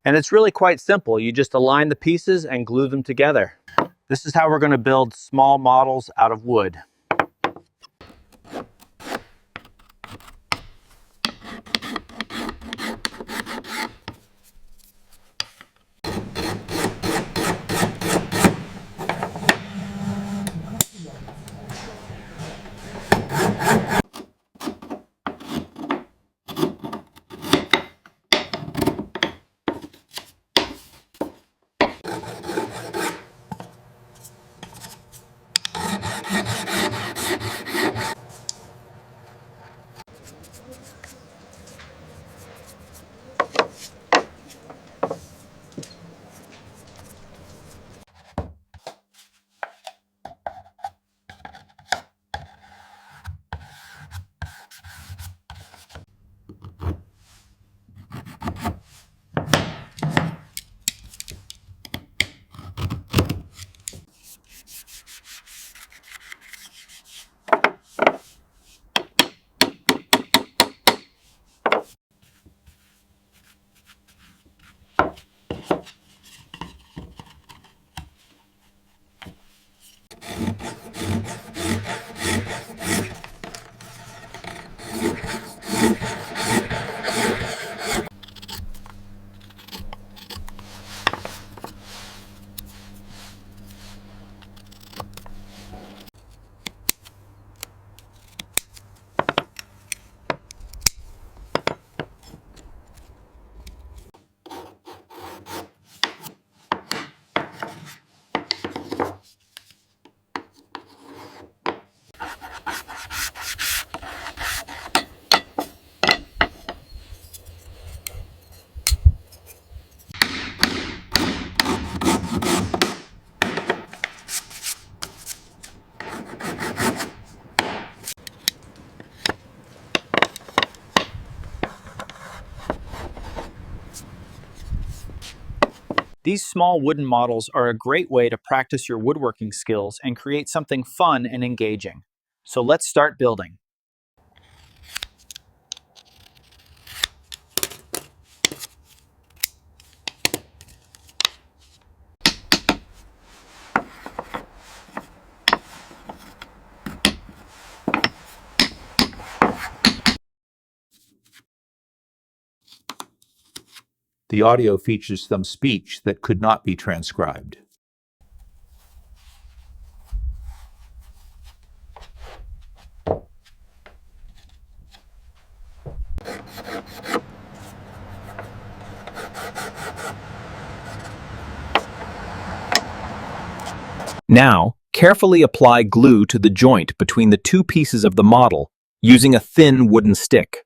And it's really quite simple. You just align the pieces and glue them together. This is how we're going to build small models out of wood. These small wooden models are a great way to practice your woodworking skills and create something fun and engaging. So let's start building. The audio features some speech that could not be transcribed. Now, carefully apply glue to the joint between the two pieces of the model using a thin wooden stick.